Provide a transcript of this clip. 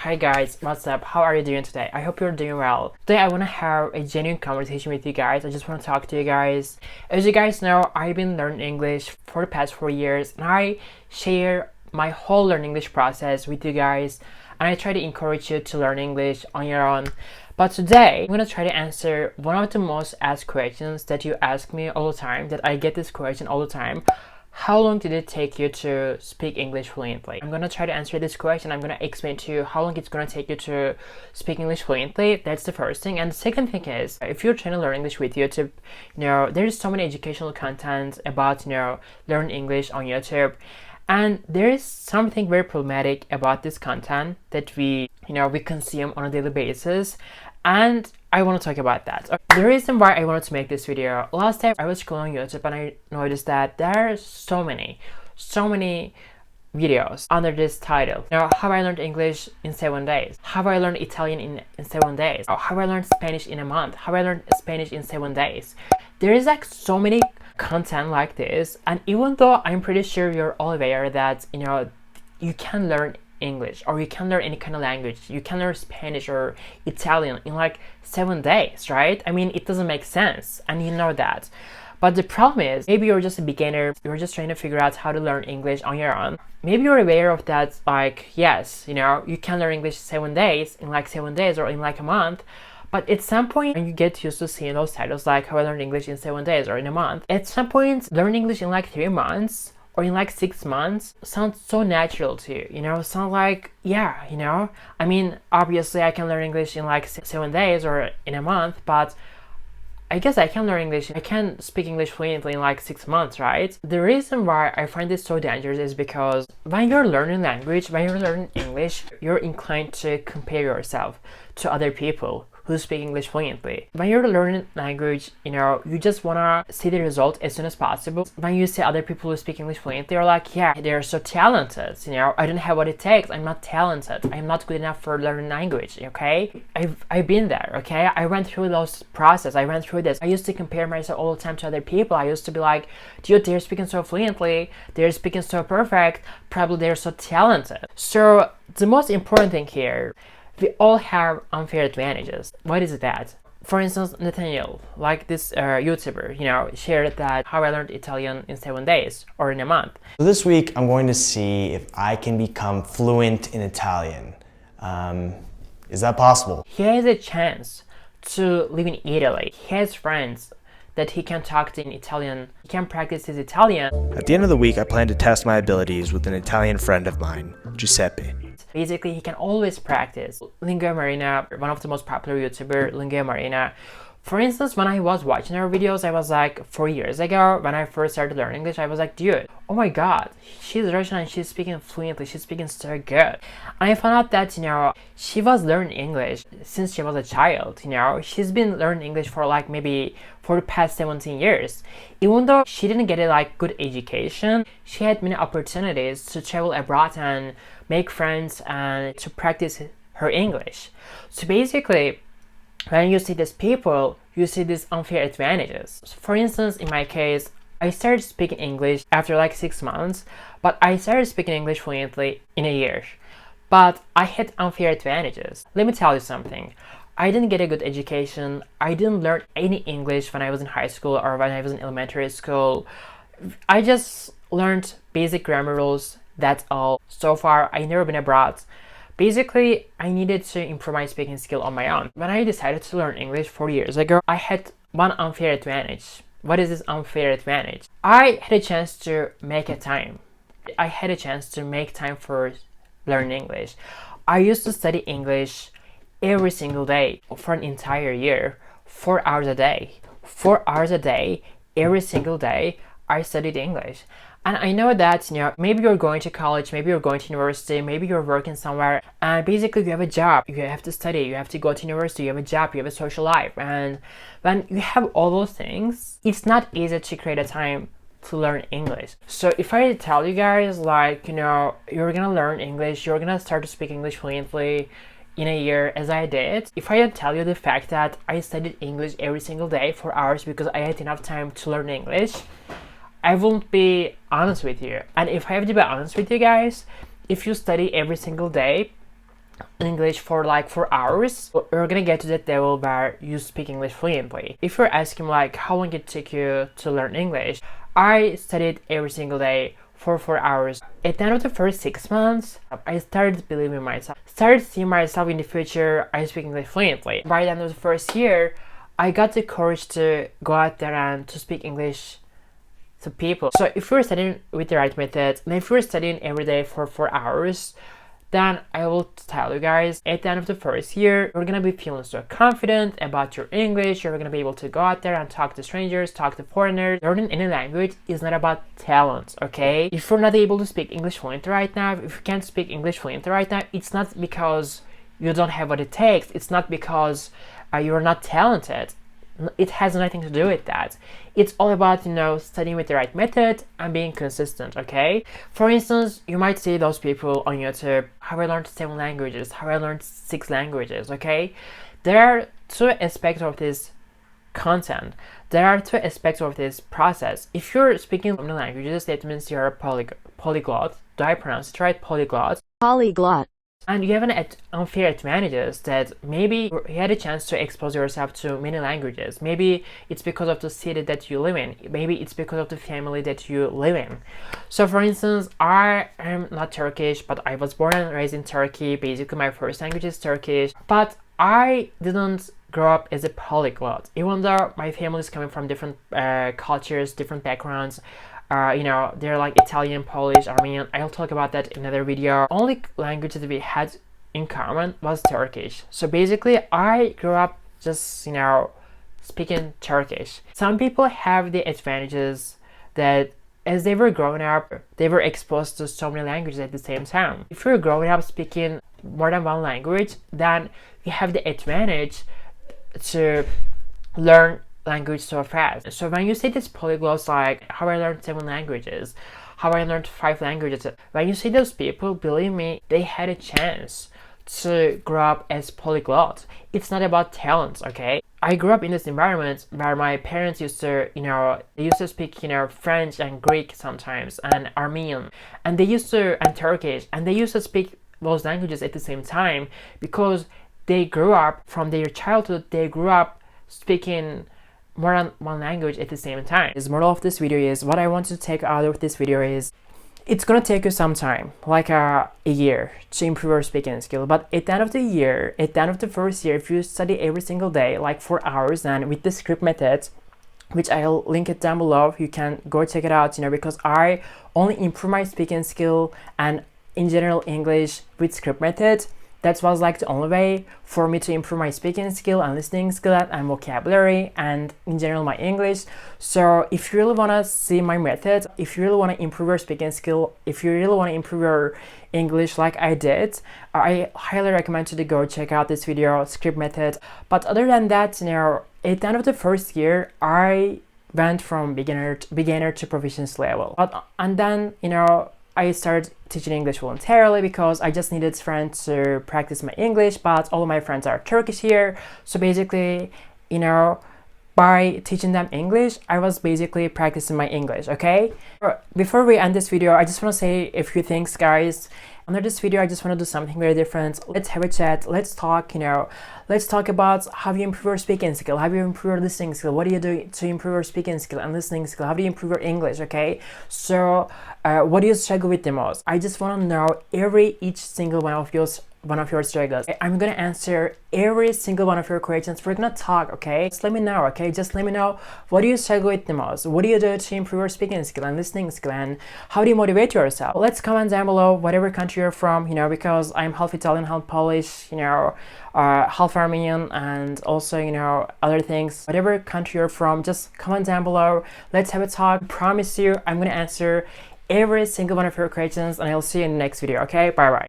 Hi guys, what's up? How are you doing today? I hope you're doing well. Today I want to have a genuine conversation with you guys. I just want to talk to you guys. As you guys know, I've been learning English for the past 4 years and I share my whole learning English process with you guys and I try to encourage you to learn English on your own. But today, I'm going to try to answer one of the most asked questions that you ask me all the time, that I get this question all the time. How long did it take you to speak English fluently? I'm going to try to answer this question. I'm going to explain to you how long it's going to take you to speak English fluently. That's the first thing. And the second thing is, if you're trying to learn English with YouTube, there's so many educational content about, learn English on YouTube. And there is something very problematic about this content that we consume on a daily basis. And I want to talk about that. The reason why I wanted to make this video, last time I was scrolling YouTube and I noticed that there are so many videos under this title. How I learned English in 7 days. How I learned Italian in 7 days. How I learned Spanish in a month. How I learned Spanish in 7 days. There is like so many content like this, and even though I'm pretty sure you're all aware that you can learn English or you can learn any kind of language, you can learn Spanish or Italian in like 7 days, right? I mean, it doesn't make sense, and you know that. But the problem is, maybe you're just a beginner, you're just trying to figure out how to learn English on your own. Maybe you're aware of that, like, yes, you can learn English 7 days, in like 7 days or in like a month. But at some point, when you get used to seeing those titles like how I learned English in 7 days or in a month, at some point, learn English in like 3 months or in like 6 months sounds so natural to you, sound like, yeah, I mean, obviously I can learn English in like 7 days or in a month, but I guess I can learn English, I can speak English fluently in like 6 months, right? The reason why I find this so dangerous is because when you're learning language, when you're learning English, you're inclined to compare yourself to other people who speak English fluently. When you're learning language, you just wanna see the result as soon as possible. When you see other people who speak English fluently, you're like, yeah, they're so talented, I don't have what it takes, I'm not talented, I'm not good enough for learning language, okay? I've been there, okay? I went through those process, I went through this. I used to compare myself all the time to other people. I used to be like, dude, they're speaking so fluently, they're speaking so perfect, probably they're so talented. So the most important thing here, we all have unfair advantages. What is that? For instance, Nathaniel, like this YouTuber, shared that how I learned Italian in 7 days or in a month. So this week, I'm going to see if I can become fluent in Italian. Is that possible? He has a chance to live in Italy. He has friends that he can talk to in Italian. He can practice his Italian. At the end of the week, I plan to test my abilities with an Italian friend of mine, Giuseppe. Basically, he can always practice. Lingua Marina, one of the most popular YouTuber, Lingua Marina. For instance, when I was watching her videos, I was like 4 years ago, when I first started learning English, I was like, dude, oh my god, she's Russian and she's speaking fluently, she's speaking so good. And I found out that, she was learning English since she was a child, she's been learning English for like maybe for the past 17 years. Even though she didn't get a like good education, she had many opportunities to travel abroad and make friends and to practice her English. So basically, when you see these people, you see these unfair advantages. For instance, in my case, I started speaking English after like 6 months, but I started speaking English fluently in a year. But I had unfair advantages. Let me tell you something. I didn't get a good education. I didn't learn any English when I was in high school or when I was in elementary school. I just learned basic grammar rules, that's all. So far, I've never been abroad. Basically, I needed to improve my speaking skill on my own. When I decided to learn English 4 years ago, I had one unfair advantage. What is this unfair advantage? I had a chance to make a time. I had a chance to make time for learning English. I used to study English every single day for an entire year, 4 hours a day. 4 hours a day, every single day, I studied English. And I know that, maybe you're going to college, maybe you're going to university, maybe you're working somewhere, and basically you have a job, you have to study, you have to go to university, you have a job, you have a social life. And when you have all those things, it's not easy to create a time to learn English. So if I tell you guys, like, you're gonna learn English, you're gonna start to speak English fluently in a year as I did, if I don't tell you the fact that I studied English every single day for hours because I had enough time to learn English, I won't be honest with you. And if I have to be honest with you guys, if you study every single day, English for like 4 hours, you're gonna get to that level where you speak English fluently. If you're asking like how long it took you to learn English, I studied every single day for 4 hours. At the end of the first 6 months, I started believing myself, started seeing myself in the future. I speak English fluently. By the end of the first year, I got the courage to go out there and to speak English to people. So if you're studying with the right method, and if you're studying every day for 4 hours, then I will tell you guys, at the end of the first year, you're gonna be feeling so confident about your English. You're gonna be able to go out there and talk to strangers, talk to foreigners. Learning any language is not about talent, okay? If you're not able to speak English fluently right now, if you can't speak English fluently right now, it's not because you don't have what it takes. It's not because you're not talented. It has nothing to do with that. It's all about, studying with the right method and being consistent, okay? For instance, you might see those people on YouTube, how I learned 7 languages, how I learned 6 languages, okay? There are 2 aspects of this content. There are 2 aspects of this process. If you're speaking many languages, that means you're a polyglot. Do I pronounce it right? Polyglot. Polyglot. And you have an unfair advantages that maybe you had a chance to expose yourself to many languages. Maybe it's because of the city that you live in. Maybe it's because of the family that you live in. So for instance, I am not Turkish, but I was born and raised in Turkey. Basically, my first language is Turkish. But I didn't grow up as a polyglot. Even though my family is coming from different cultures, different backgrounds, they're like Italian, Polish, Armenian. I'll talk about that in another video. Only language that we had in common was Turkish. So basically, I grew up just, speaking Turkish. Some people have the advantages that as they were growing up, they were exposed to so many languages at the same time. If you're growing up speaking more than one language, then you have the advantage to learn language so fast. So when you say this polyglots, like how I learned 7 languages, how I learned 5 languages, when you see those people, believe me, they had a chance to grow up as polyglots. It's not about talents, okay? I grew up in this environment where my parents used to, they used to speak, French and Greek sometimes, and Armenian, and Turkish, and they used to speak those languages at the same time because they grew up from their childhood, they grew up speaking more than one language at the same time. The moral of this video is, what I want to take out of this video is, it's gonna take you some time, like a year, to improve your speaking skill. But at the end of the year, at the end of the first year, if you study every single day, like 4 hours, and with the script method, which I'll link it down below, you can go check it out, because I only improve my speaking skill and in general English with script method. That was like the only way for me to improve my speaking skill and listening skill and vocabulary and in general my English. So if you really want to see my method, if you really want to improve your speaking skill, if you really want to improve your English like I did, I highly recommend you to go check out this video, script method. But other than that, at the end of the first year, I went from beginner to proficiency level. And then, I started teaching English voluntarily because I just needed friends to practice my English, but all of my friends are Turkish here. So basically, by teaching them English, I was basically practicing my English, okay? Before we end this video, I just want to say a few things, guys. Under this video, I just want to do something very different. Let's have a chat. Let's talk, let's talk about how you improve your speaking skill, how you improve your listening skill, what do you do to improve your speaking skill and listening skill, how do you improve your English, okay? So what do you struggle with the most? I just want to know each single one of your struggles. I'm gonna answer every single one of your questions. We're gonna talk, okay? Just let me know, okay? Just let me know, what do you struggle with the most? What do you do to improve your speaking skill and listening skill, and how do you motivate yourself? Let's comment down below whatever country you're from, because I'm half Italian, half Polish, half Armenian, and also, other things. Whatever country you're from, just comment down below. Let's have a talk. I promise you, I'm gonna answer every single one of your questions, and I'll see you in the next video, okay? Bye bye.